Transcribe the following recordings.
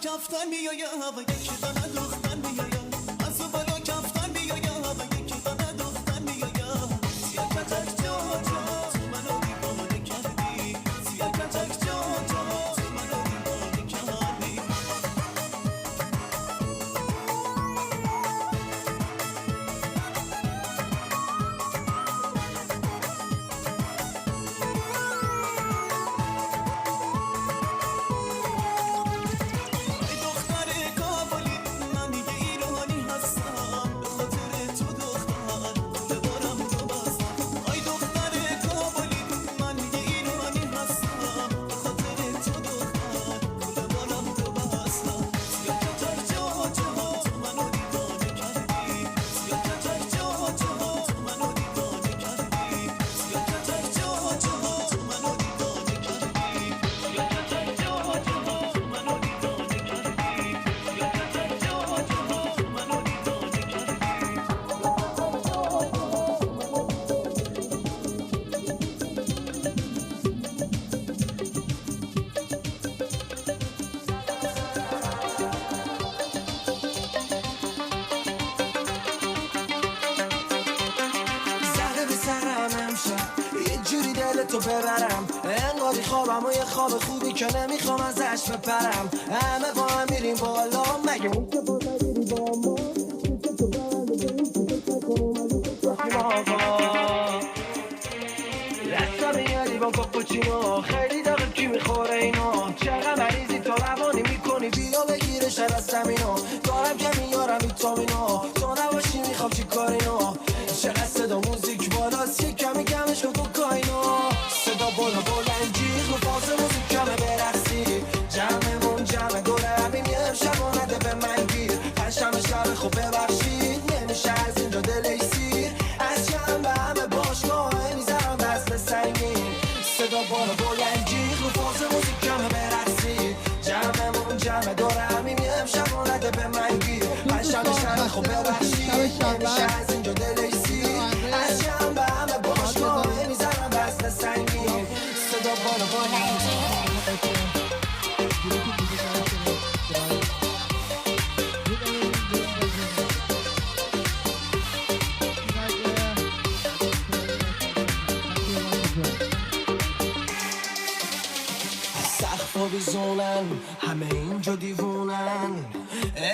کفتن میایم و یکی دانه دختر میایم از اون بالا کفتن میایم و یکی دانه دختر میایم سیاه کتک جا جا تو منو دیوانه کردی سیاه کتک جا جا تو منو دیوانه کردی تو ببرم انقدی خوابم و یه خواب خوبی که نمیخوام ازش بپرم همه با هم میریم بالا مگه اون که بالا میری با ما میشه تو برنده به این چیزه تکنم از رستا میاری با کپوچینو خیلی داغه کی میخوره اینو چقدر مریضی تو روانی میکنی بیا بگیره شر از زمینو دارم که میارم ویتامینو تو نباشی میخوام چی کارینو چقدر صدا موزیک بالاست یه کمی کمش کن کوکاینو صدا بالا بلند جیغ رو باز موزیک کمه برقصی جمعمون جمع دوره همین یه امشب آمده به من گیر پنجشنبه شب خوب ببخشید نمیشه از اینجا دل سیر از جمع به همه باشگاه میزنم وزن سنگین صدا بالا بلند جیغ رو باز موزیک کمه برقصی جمعمون جمع دوره همین یه امشب آمده به من گیر پنجشنبه شب خوب ببخشید نمیشه از اینجا دل سیر از جمع به همه باشگاه میزنم وزن سنگین صدا بالا بلند سقف بیزونن همه اینجا دیوونن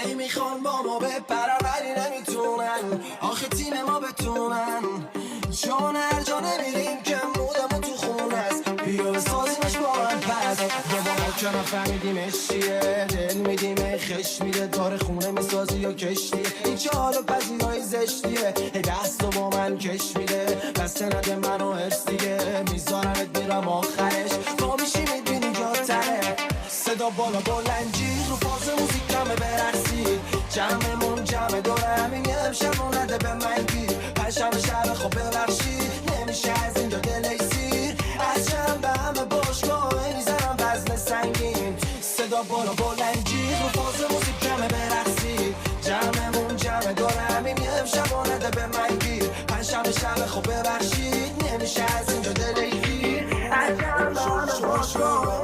ای میخوان با ما بپرن ولی نمیتونن آخه تیم ما بتونن چون هر جا نمیریم که مودمون تو خونه است بیا بسازیمش با هم پس دوباره که نفهمیدیمش چیه دل میدیم خش میده داره خونه میسازی یا کشتیه این چه حال و پذیرایی زشتیه هی دست و با من کش میده بسته نده منو حرس دیگه میذارمت میرم آخرش تو میشی میبینی جاتره صدا بالا بلند جیغ رو فاز موزیک کمه برقصی جمعمون جمع دوره همین یه امشب نده به من گیر پنجشنبه شب خوب ببخشید نمیشه از اینجا دل سیر از جمع به همه باشگاه میزنم وزن سنگین صدا بالا بلند جیغ رو فاز موزیک کمه برقصی جمعمون جمع دوره همین یه امشب نده به من گیر پنجشنبه شب خوب ببخشید نمیشه از اینجا دل گیر از جمع به همه باشگاه شو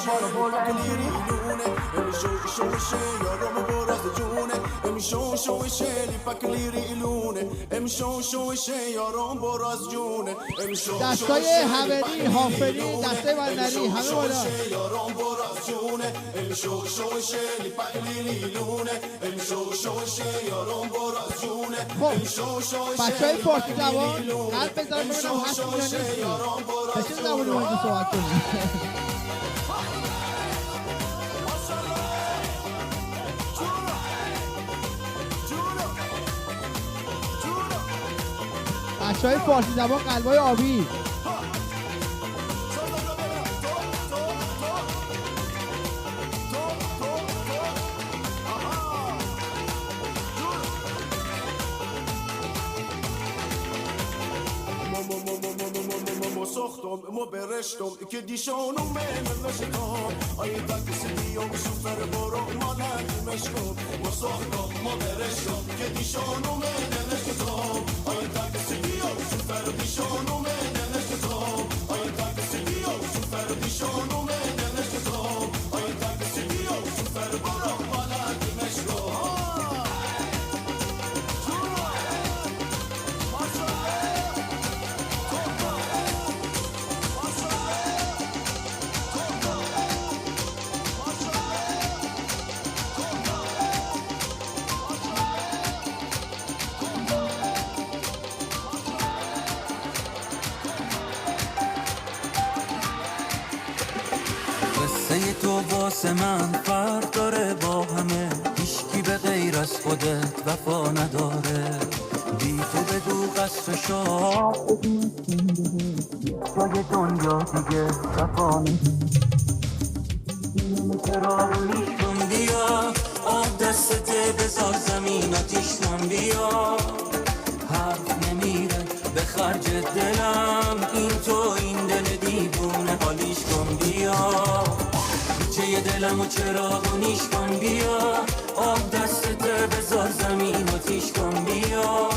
بالا بلند امشو شوشه پاک لیلونه امشو شوشه یارم بر از جونه امشو دستای همری حافری دستای بندری همه بالا یارم بر از جونه امشو شوشه پاک لیلونه امشو شوشه یارم بر از جونه امشو شوشه بچهای فارسی زبان قلب بذارم ببینم هست یا نیست بچه زبانی باید صحبت کنیم بچهای فارسی زبان قلبای آبی ساختم ما برشتم که دیشانو من نشکم آیه تاکسی دیوم سوپر برو مانن مشکم ما ساختم ما برشتم که دیشانو من نشکم آیه تاکسی دیوم سوپر دیشانو من نشکم آیه تاکسی دیوم سوپر دیشانو من نشکم آیه تاکسی دیوم سوپر برو مانن مشکم قصه تو واسه من فرق داره با همه هیچکی به غیر از خودت وفا نداره بی تو بگو قصر شاه جای دنیا دیگه وفا نداره کن بیا آب دستته بذار زمین آتیش کن بیا حرف نمیره به خرج دلم این تو این دل دیوونه حالیش کن بیا چه دلمو چراغونیش کن بیا آب دستته بذار زمین آتیش کن بیا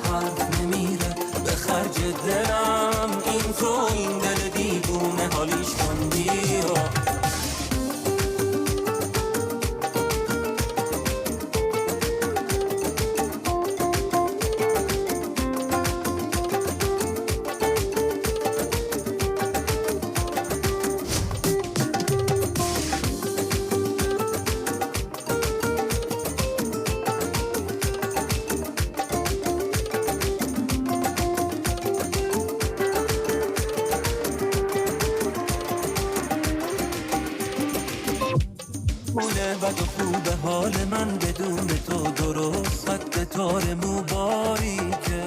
حرف نمیره به خرج دلم این تو این دل دیوونه حالیش کن بیا بد و خوب حال من بدون تو درست خط تار مو باریکه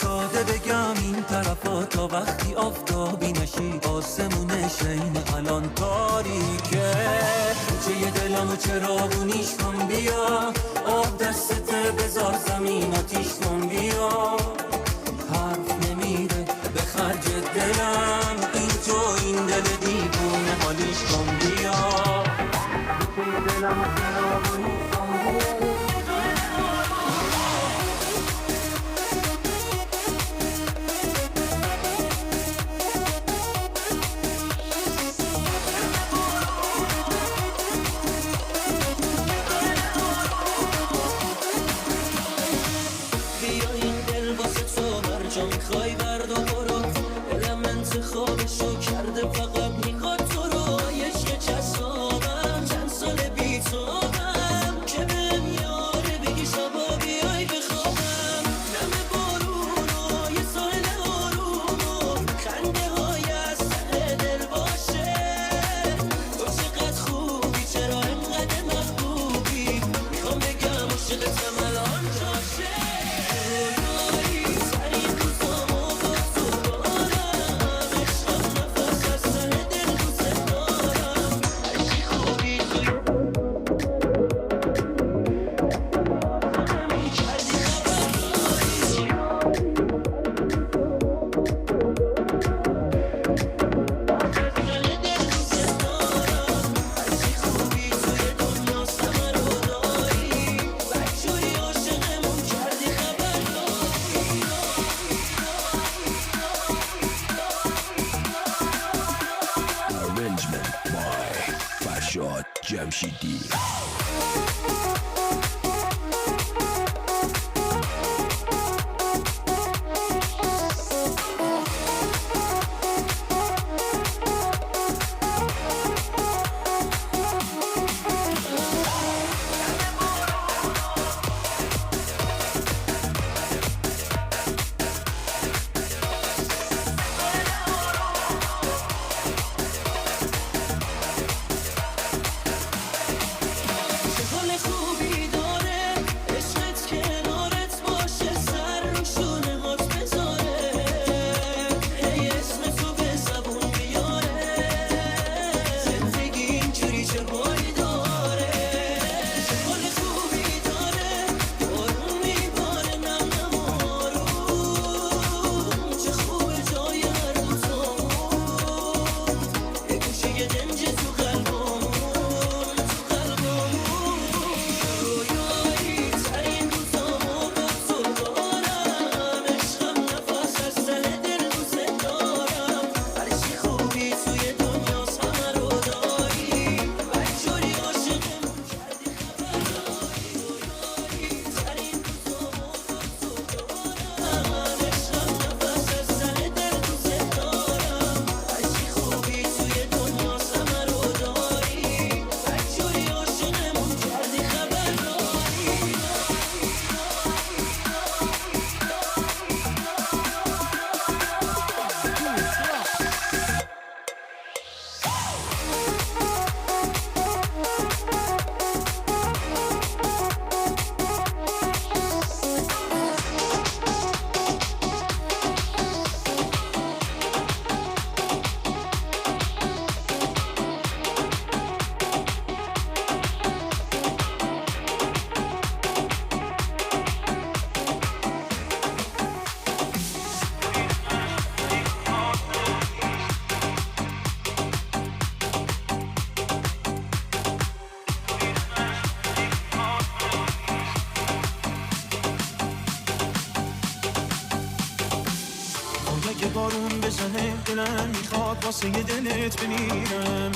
ساده بگم این طرفا تا وقتی آفتابی نشی آسمون شین الان تاریکه چه دلمو چراغونیش کن بیا آب دستته بذار زمین آتیش کن بیا حرف نمیره به خرج دلم این تو این دل دیوونه حالیش کن بیا دلم چراغونیش کن بیا میخوای برد و برو دلم انتخابشو کرده فقط میخواد تو رو عشق چشمم چند سال بی تو بارون بزنه دلم میخواد واسه دلت بمیرم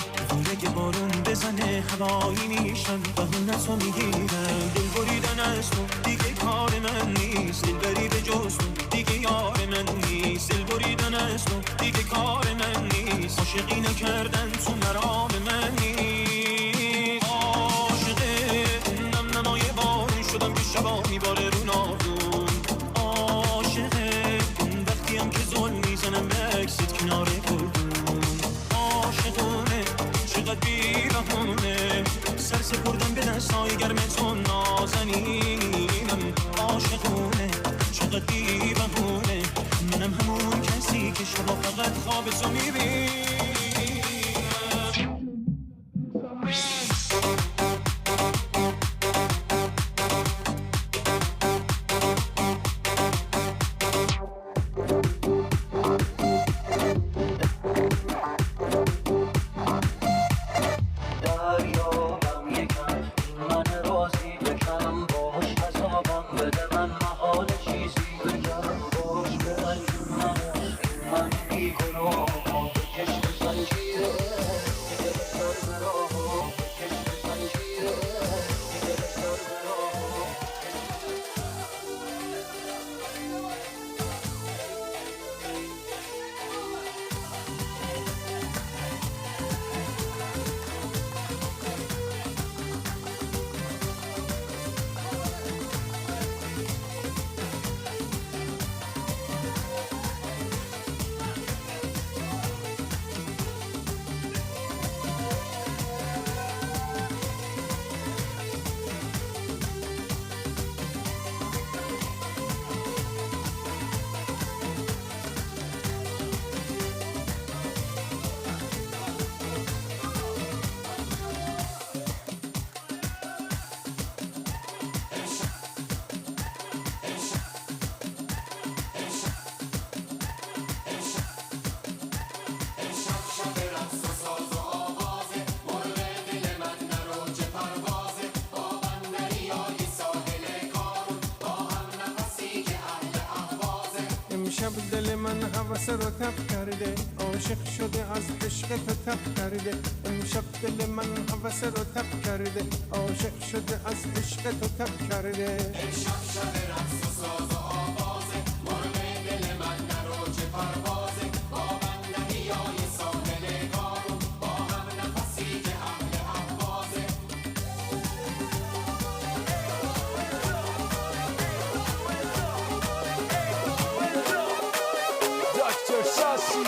اگه بارون بزنه هوایی میشم بهونتو میگیرم دل بریدن از تو دیگه کار من نیست دل بری به جز تو دیگه یار من نیست دل بریدن از تو دیگه کار من نیست عاشقی نکردن تو مرام من نیست عاشقه نم نمای بارون شدم که شبا میباره رو ناردون عاشقه وقتی هم که ظلم میزنم بکست کنار گلدون عاشقونه چقدر بیرحمونه سر سپردم به دستای گرم تو نازنینم عاشقونه چقدر بیرحمونه منم همون کسی که شبا فقط خواب تو میبینم امشب دل من هوس رو تب کرده عاشق شده از عشق تو تب کرده امشب دل من هوس رو تب کرده عاشق شده از عشق تو تب کرده امشب شب رقص و ساز و آوازه مرغ دل من نرو چه پروازه با بندری های ساحل کارون با هم نفسی که اهل احوازه دکتر شاسی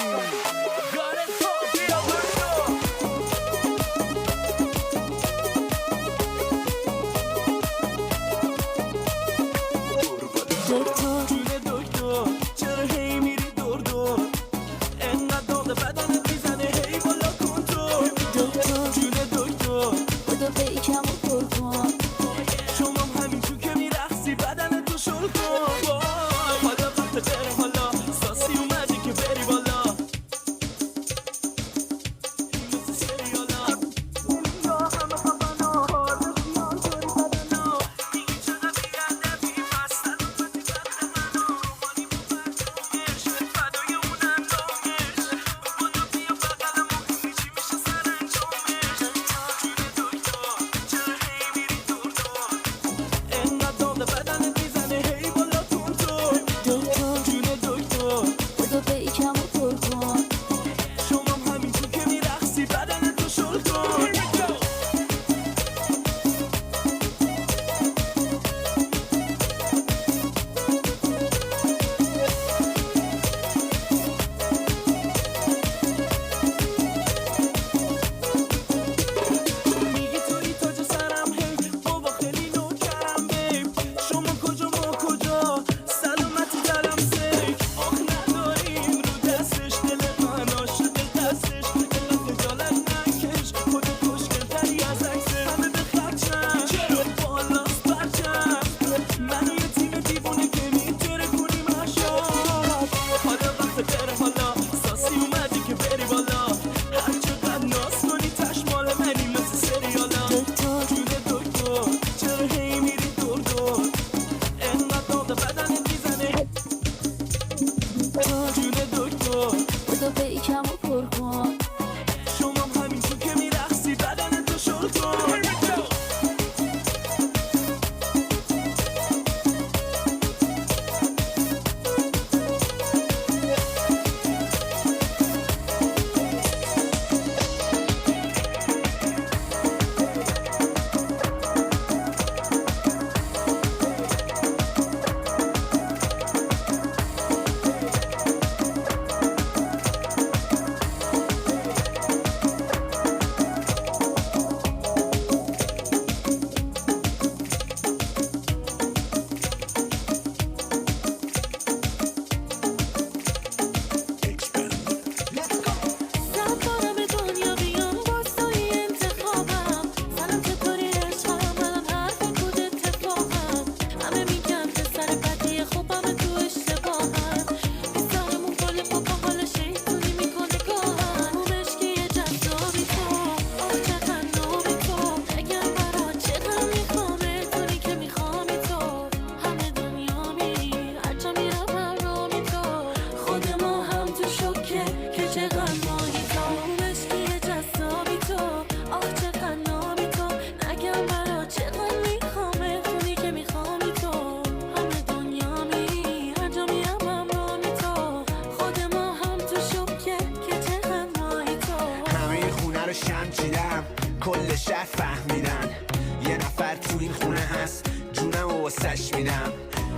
تو این خونه هست جونم و واسش میدم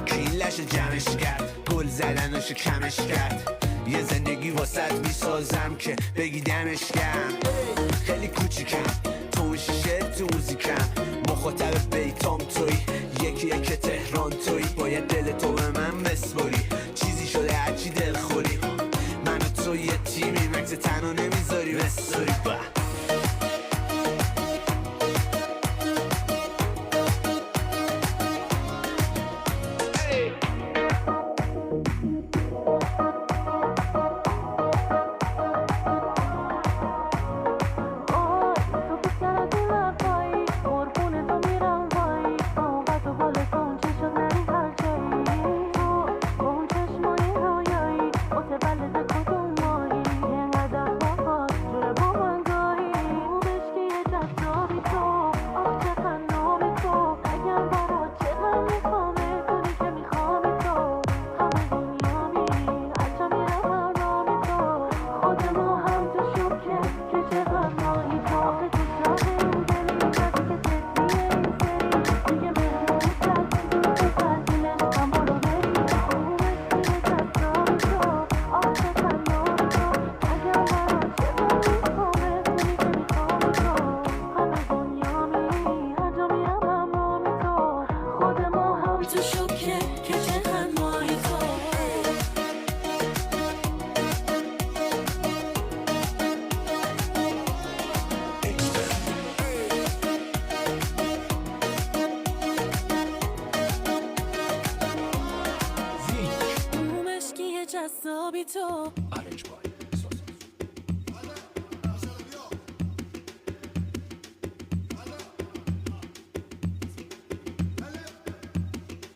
که این لش جمعش کرد گل زدنشو کمش کرد یه زندگی واسط میسازم که بگی دمش گرم خیلی کوچیکم تو اون شیشه تو موزیکم مخاطب بیتام توی یکی تهران توی باید دل تو به من بسپاری چیزی شده هرچی دل خوری من و تو یه تیمی مکس تنها نمیذاری بساری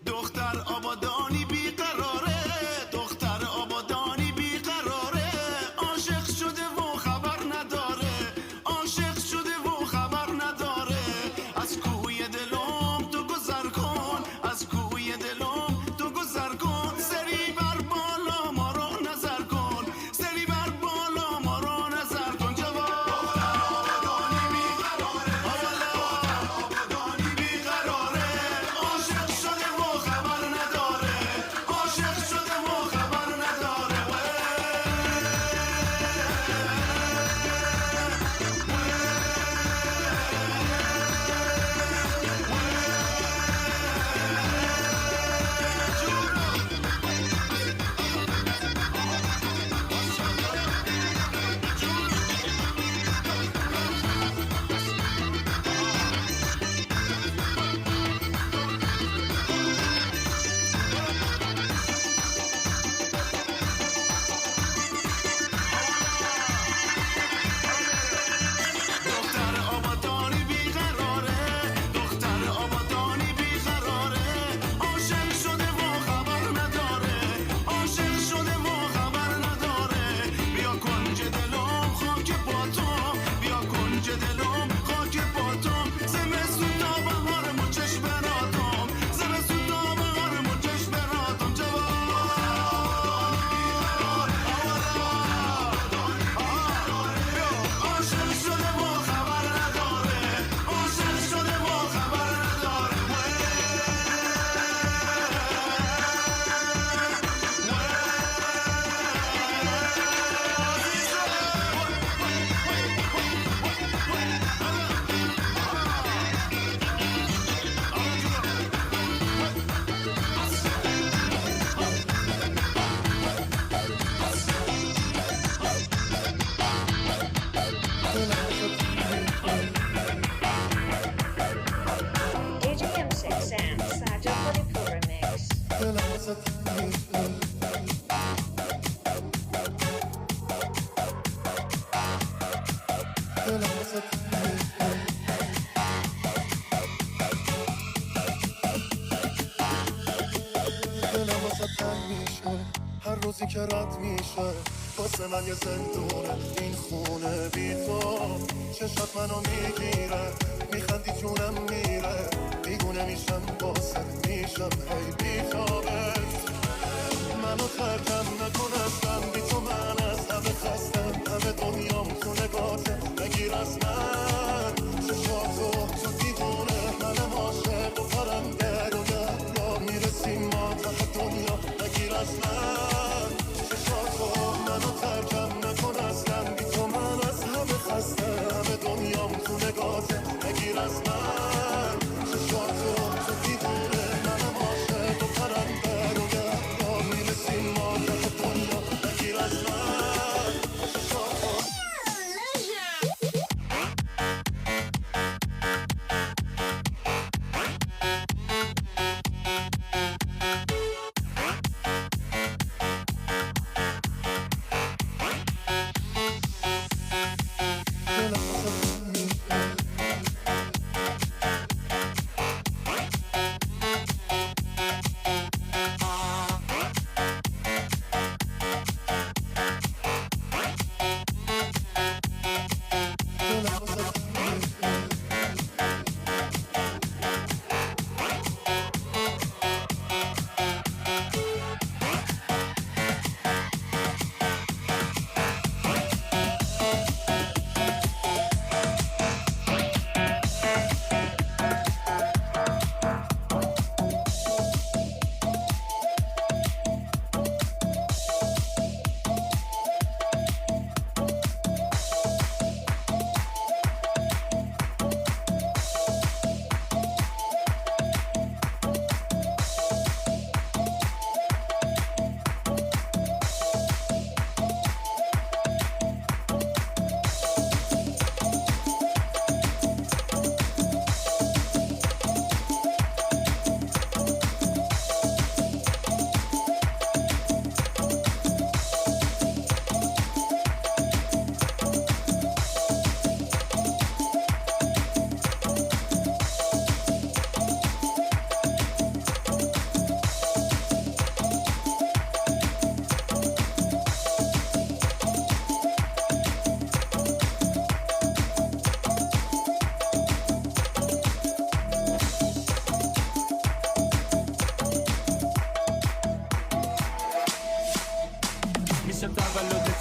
دختر آبادانی بیقراره دختر آبادانی بیقراره عاشق شده و خبر نداره عاشق شده و خبر نداره از کوی دلم تو گذر کن از کوی دلم تو گذر کن سری بر بالا ما رو نظر کن سری بر بالا ما رو نظر کن جواب آبادانی بیقراره آبادانی بیقراره عاشق شده و خبر نداره عاشق شده و خبر نداره دختر آبادانی بیقراره دختر آبادانی بیقراره عاشق شده و خبر نداره عاشق شده و خبر نداره بیا کنج دلم خاک با تو بیا کنج دلم خاک با تو زمستون تا بهار مچش براتم زمستون تا بهار مچش براتم عاشق شده و خبر نداره عاشق شده و خبر نداره AGM 6 Sam, Saja Puri Remix. دلم واسه تنگ میشه هر روزی که رد میشه واسه من یه زندونه این خونه بی تو چشات منو میگیره میخندی جونم میره دیگونه میشم واسه میشم هی بی تابت منو ترکم نکنستم بی تو من از همه خستم همه دنیام تو نگاته بگیر از من چشاتو تو دیوونه منم عاشق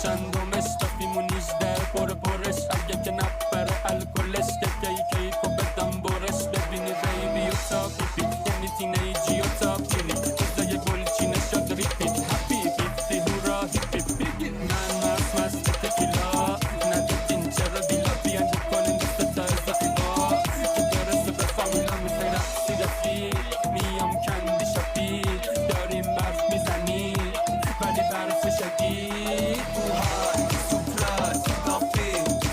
چندمش دافیمون 18 پرش اگه که نبره الکلش که کیکو بدم برش ببینی بیبی و تا پیپی یعنی تینیجی و تا پیلی روزای گلچینه شد ریپیت هپی بیفتی هورا هیپی بیگی من مست تکیلا ندیدین چرا دیلا بیان بکنین دست تا ازاقیبا که برسه به فامیلا میخوای رقصی رفیق میام کندی شپید داریم برف میزنی ولی برف شدید اوهای سپراز دافی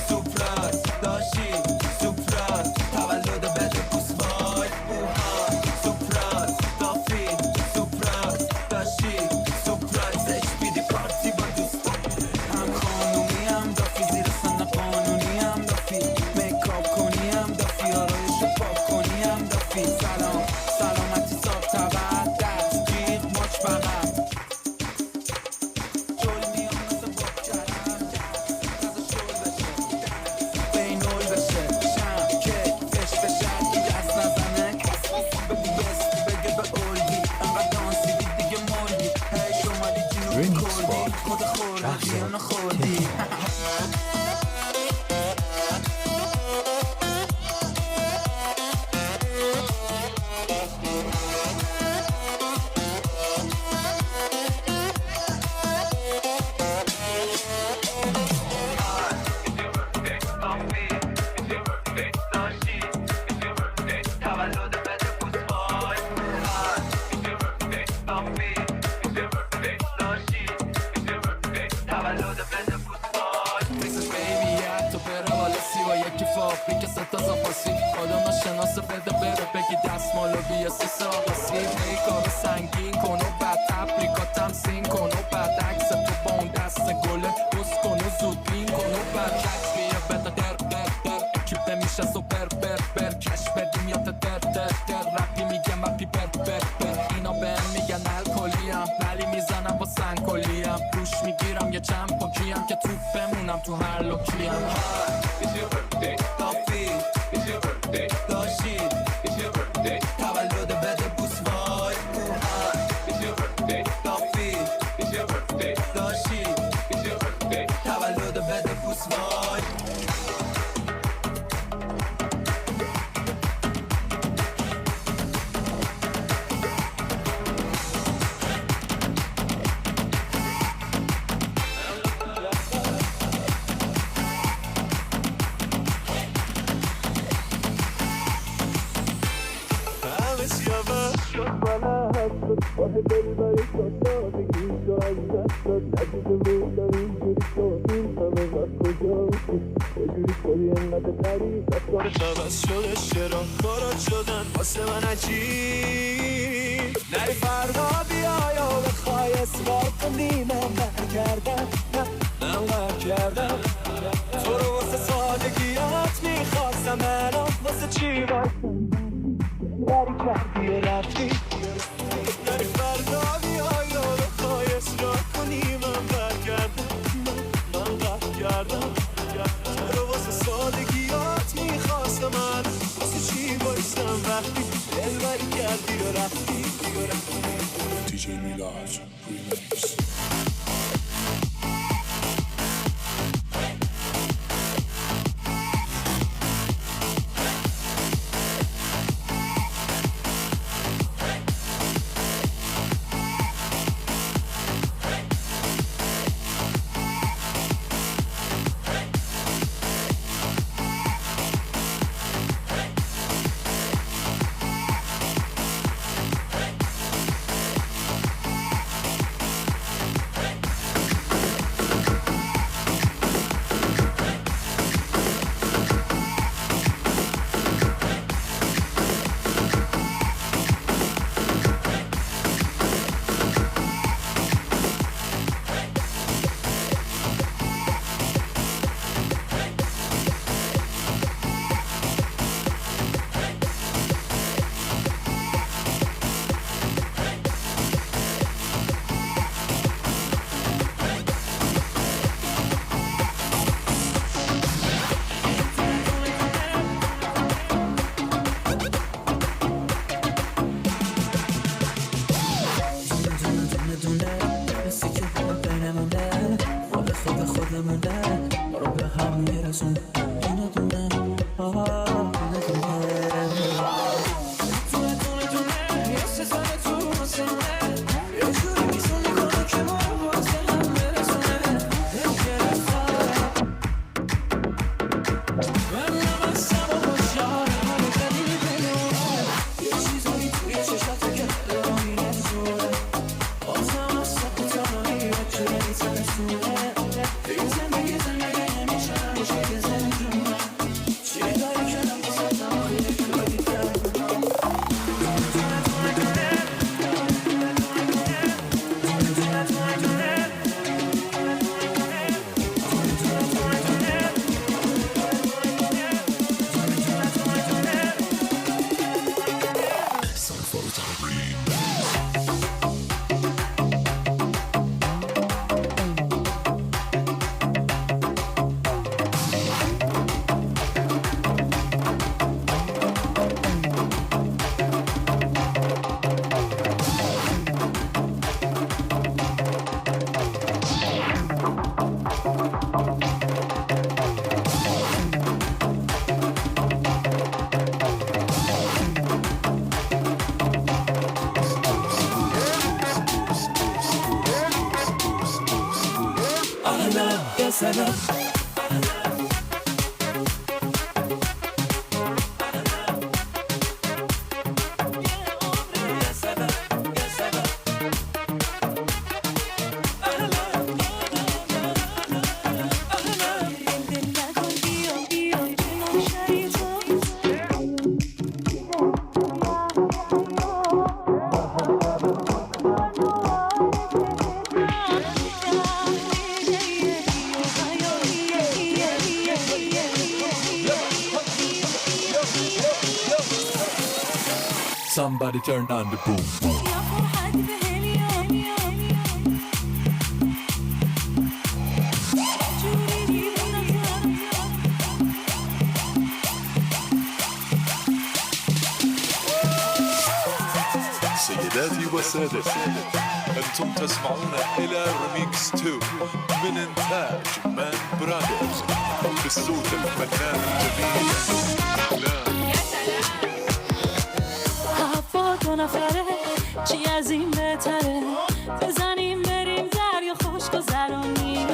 سپراز داشی سپراز تولد بده بوس وای اوهای سپراز دافی سپراز داشی سپرایزش بیدی پارتی با دوستا هم خانومی هم دافی زیر سن قانونی هم دافی میکاپ کنی هم دافی آرایشو پاک کنی هم دافی سلام سلامتی صاحب تبر دست جیغ ماچ بغل جل میام مثل باب کردم تازه شل بشه بینول بشه شم کیک فش بشه کی دست نزنه بگی یس بگه به اولگی انقدر دانسیدی دیگه مولگی هی شمالی جنوب کردی خود خوردی اونو خوردی Texas baby تو بره حالا سیوا یکی فابریک ستا زاپاسی آدم نشناس بده بره بگی دستمالو بیا سی ساقسی ای کارو سنگین کن و بعد تبریکا تمسین کن و بعد عکس تو با اون دست گله بس کن و زود بین کن و بعد کش بیا بده در اکیپ میشه سوپر بر کش بدیم یا در رپی میگم اپی بر اینا بهم میگن الکلیم ولی میزنم با سنگکلیم روش میگیرم یه چند پاکیم که توپ بمونم تو هر لوکیم دافی داشی تولد بده بوس وای دافی داشی تولد بده بوس وای همه سیاوه شد بلد شد راه دل برای سادگی تو از دست داد ندیده بودم اینجوری شدیم همه وقت کجا بودیم یجوری کنی انقدر غریب رفتار عوض شده چرا کارات شدن واسه من عجیب نری فردا بیا یا بخوای اصرار کنی من برگردم من برگردم تو رو واسه سادگیات میخواستم الان واسه چی بایستم نری کردی و رفتی نری فردا بیای یا بخوای اصرار کنی من برگردم من برگردم چرا واسه سادگیات میخواستم من واسه چی بایستم وقتی دلبری کردی و رفتی DJ Milaj Remix سلام Somebody turn on the boom boom. سيداتي وسادتي أنتم تسمعون إلى ريميكس 2 من إنتاج مان برادرز بالصوت الفنان الجميل هوا دو نفره چی از این بهتره بزنیم بریم دریا خوش گذرونیم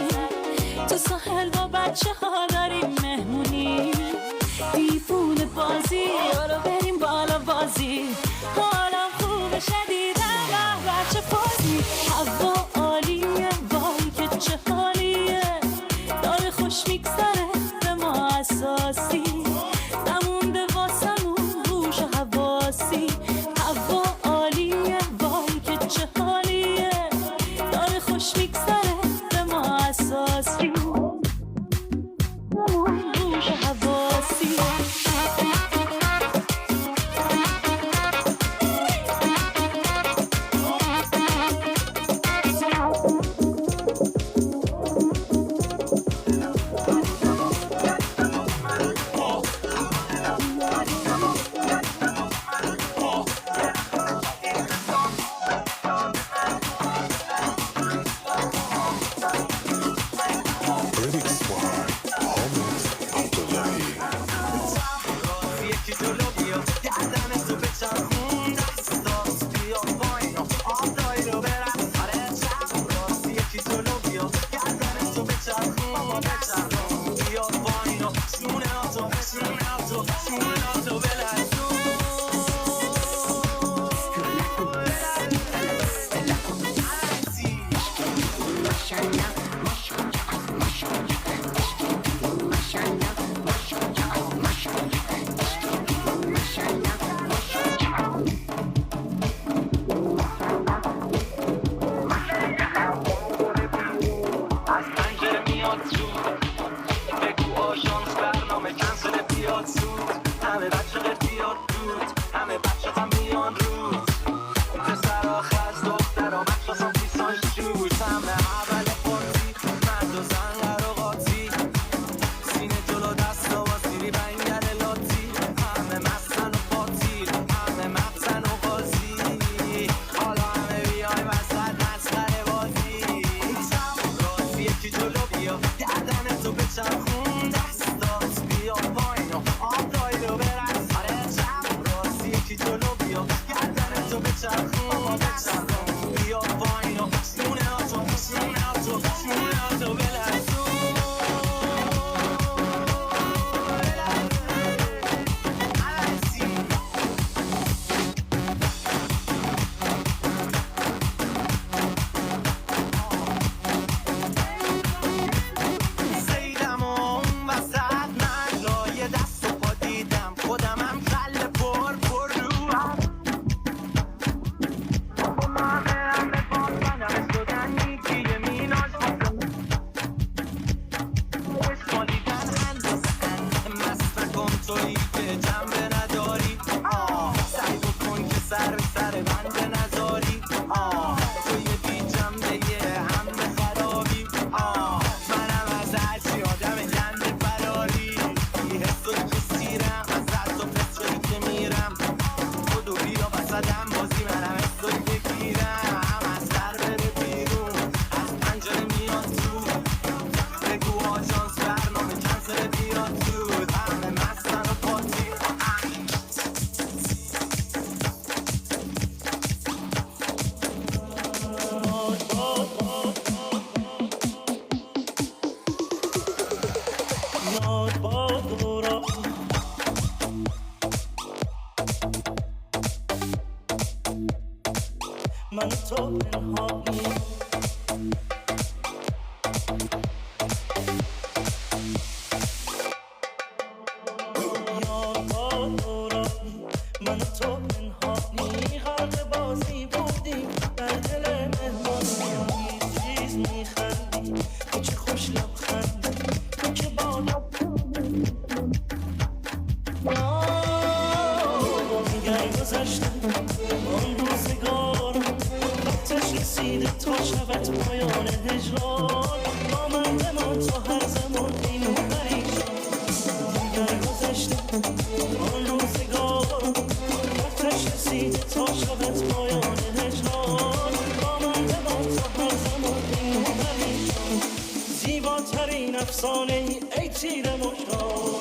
تو ساحل با بچه ها داریم مهمونی دیوونه بازی برو بریم بالا بازی حالم خوبه شدیدم و بچه بازی هوا عالیه وای که چه حالیه داره خوش میگذره به ما اساسی نمونده واسمون هوش و حواسی هوا عالیه وای که چه حالیه داره خوش میگذره به ما اساسی هوش و حواسی من تو پنهانی یار با دورانی من تو پنهانی غرق بازی بودیم در دل مهمانی چیز میخندی تو چه خوش لبخندی تو که با میگن گذشته آن روزگار وقتش رسیده تا شود پایان هجران با من بمان تا هر زمان این پریشان میگن گذشته آن روزگار وقتش رسیده تا شود پایان هجران با من بمان تا هر زمان این پریشان زیباترین افسانه ای تیر مشتاق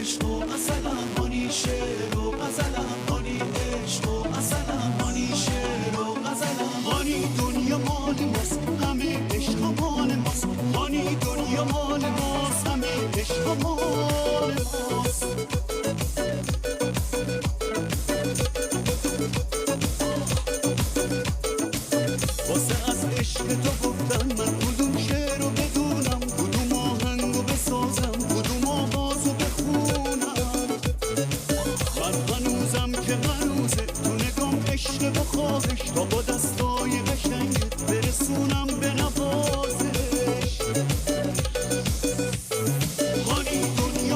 عشق و مثلا هانی شعر و غزلم هانی عشق و مثلا هانی شعر و غزلم هانی دنیا مال ماست همه عشق مال ماست هانی دنیا مال ماست همه عشق مال ماست واسه از عشق تو گفتن من کدوم شعر رو بدونم کدوم آهنگ رو بسازم کدوم آواز رو بخونم من هنوزم که هنوزه تو نگام عشق و خواهش تا با دستای قشنگت برسونم به نوازش هانی دنیا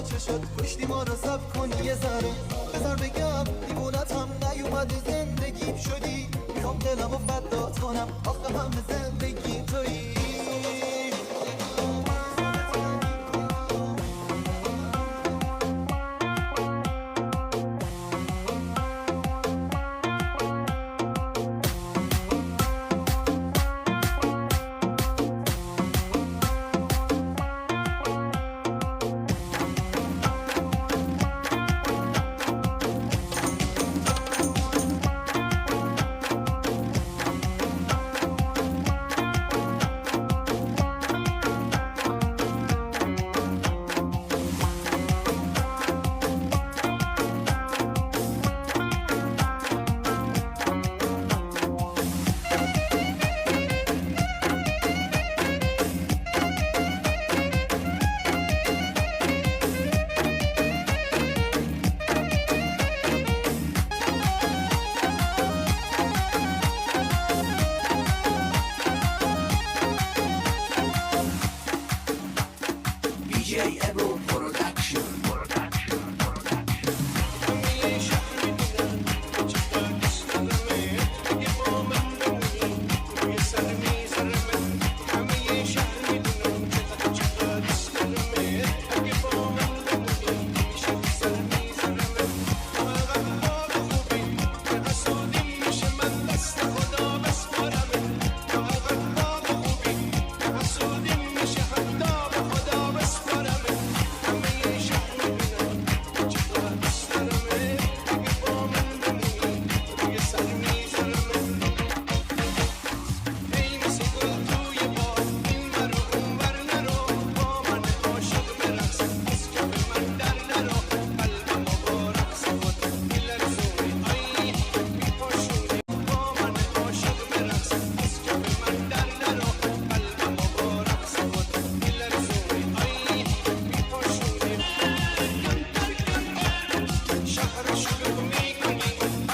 چه شد کشتی ما رو سب کنی یه ذره بذار بگم دیوونت هم نیومده زندگیم شدی میخوام دلم و فدات کنم آخه همه زندگی تویی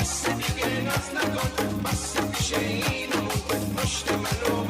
بس دیگه ناز نکن بس میشه اینو پشت منو